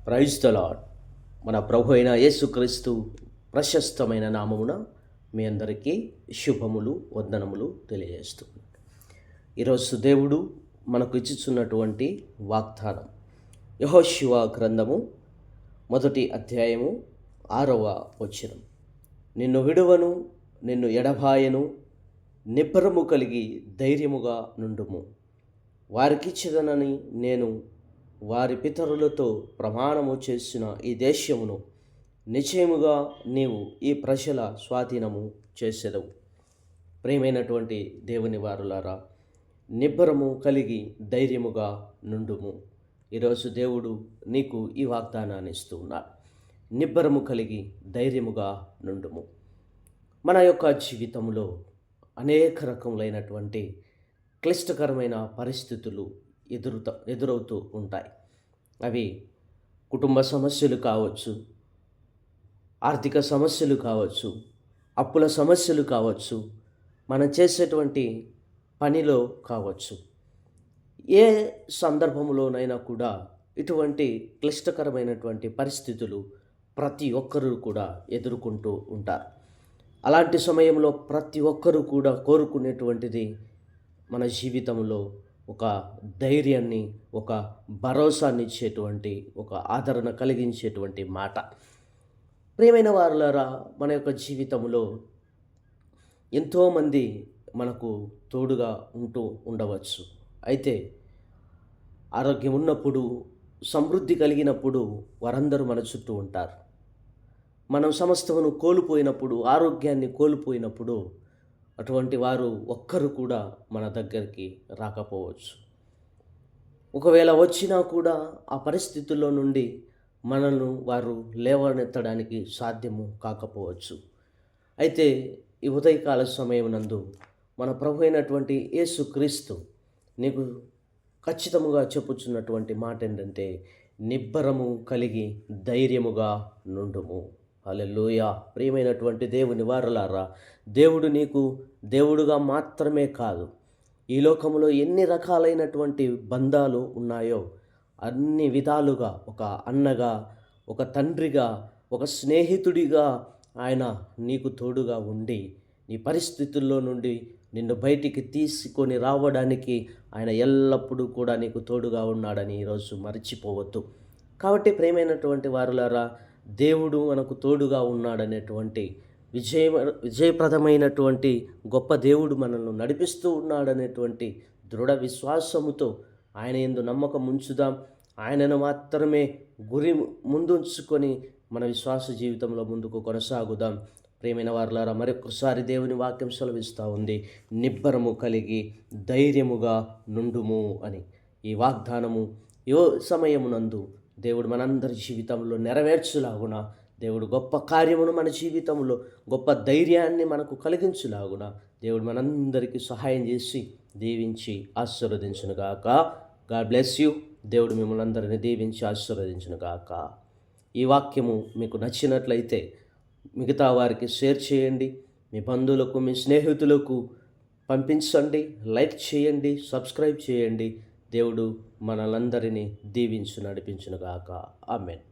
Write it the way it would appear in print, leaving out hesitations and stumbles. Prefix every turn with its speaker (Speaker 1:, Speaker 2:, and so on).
Speaker 1: Praise the lord. మన ప్రభు అయిన యేసుక్రీస్తు ప్రశస్తమైన నామమున మీ అందరికీ శుభములు వందనములు తెలియజేస్తున్నాను. ఈరోజు దేవుడు మనకు ఇచ్చుచున్నటువంటి వాగ్దానం యెహోషువ గ్రంథము 1వ అధ్యాయము 6వ వచనం. నిన్ను విడువను, నిన్ను ఎడబాయను, నిబ్బరము కలిగి ధైర్యముగా నుండుము. వారికిచ్చెదనని నేను వారి పితరులతో ప్రమాణము చేసిన ఈ దేశమును నిశ్చయముగా నీవు ఈ ప్రజల స్వాధీనము చేసెదవు. ప్రియమైనటువంటి దేవుని వారులారా, నిబ్బరము కలిగి ధైర్యముగా నుండుము. ఈరోజు దేవుడు నీకు ఈ వాగ్దానాన్ని ఇస్తూ ఉన్నాడు. నిబ్బరము కలిగి ధైర్యముగా నుండుము. మన యొక్క జీవితంలో అనేక రకములైనటువంటి క్లిష్టకరమైన పరిస్థితులు ఎదురవుతూ ఉంటాయి. అవి కుటుంబ సమస్యలు కావచ్చు, ఆర్థిక సమస్యలు కావచ్చు, అప్పుల సమస్యలు కావచ్చు, మనం చేసేటువంటి పనిలో కావచ్చు. ఏ సందర్భంలోనైనా కూడా ఇటువంటి క్లిష్టకరమైనటువంటి పరిస్థితులు ప్రతి ఒక్కరూ కూడా ఎదుర్కొంటూ ఉంటారు. అలాంటి సమయంలో ప్రతి ఒక్కరూ కూడా కోరుకునేటువంటిది మన జీవితంలో ఒక ధైర్యాన్ని, ఒక భరోసాన్ని ఇచ్చేటువంటి, ఒక ఆదరణ కలిగించేటువంటి మాట. ప్రియమైన వారులారా, మన యొక్క జీవితంలో ఎంతోమంది మనకు తోడుగా ఉండవచ్చు. అయితే ఆరోగ్యం ఉన్నప్పుడు, సమృద్ధి కలిగినప్పుడు వారందరూ మన చుట్టూ ఉంటారు. మనం సమస్తమును కోల్పోయినప్పుడు, ఆరోగ్యాన్ని కోల్పోయినప్పుడు అటువంటి వారు ఒక్కరు కూడా మన దగ్గరికి రాకపోవచ్చు. ఒకవేళ వచ్చినా కూడా ఆ పరిస్థితుల్లో నుండి మనల్ని వారు లేవనెత్తడానికి సాధ్యము కాకపోవచ్చు. అయితే ఈ ఉదయకాల సమయం నందు మన ప్రభు అయినటువంటి యేసుక్రీస్తు నీకు ఖచ్చితముగా చెప్పుచున్నటువంటి మాట ఏంటంటే, నిబ్బరము కలిగి ధైర్యముగా నుండుము. హల్లెలూయా. ప్రియమైనటువంటి దేవుని వారలారా, దేవుడు నీకు దేవుడుగా మాత్రమే కాదు, ఈ లోకంలో ఎన్ని రకాలైనటువంటి బంధాలు ఉన్నాయో అన్ని విధాలుగా ఒక అన్నగా, ఒక తండ్రిగా, ఒక స్నేహితుడిగా ఆయన నీకు తోడుగా ఉండి నీ పరిస్థితుల్లో నుండి నిన్ను బయటికి తీసుకొని రావడానికి ఆయన ఎల్లప్పుడూ కూడా నీకు తోడుగా ఉన్నాడని ఈరోజు మర్చిపోవద్దు. కాబట్టి ప్రియమైనటువంటి వారులారా, దేవుడు మనకు తోడుగా ఉన్నాడనేటువంటి విజయప్రదమైనటువంటి గొప్ప దేవుడు మనల్ని నడిపిస్తూ ఉన్నాడనేటువంటి దృఢ విశ్వాసముతో ఆయన యందు నమ్మకం ఉంచుదాం. ఆయనను మాత్రమే గురి ముందుంచుకొని మన విశ్వాస జీవితంలో ముందుకు కొనసాగుదాం. ప్రియమైన వారులారా, మరొకసారి దేవుని వాక్యం సెలవిస్తూ ఉంది, నిబ్బరము కలిగి ధైర్యముగా నుండుము అని. ఈ వాగ్దానము సమయమునందు దేవుడు మనందరి జీవితంలో నెరవేర్చులాగున, దేవుడు గొప్ప కార్యమును మన జీవితంలో, గొప్ప ధైర్యాన్ని మనకు కలిగించులాగున దేవుడు మనందరికీ సహాయం చేసి దీవించి ఆశీర్వదించునుగాక. God bless you. దేవుడు మిమ్మల్ని అందరినీ దీవించి ఆశీర్వదించునుగాక. ఈ వాక్యము మీకు నచ్చినట్లయితే మిగతా వారికి షేర్ చేయండి, మీ బంధువులకు, మీ స్నేహితులకు పంపించండి, లైక్ చేయండి, సబ్స్క్రైబ్ చేయండి. దేవుడు మనలందరినీ దీవించి నడిపించునుగాక. ఆమేన్.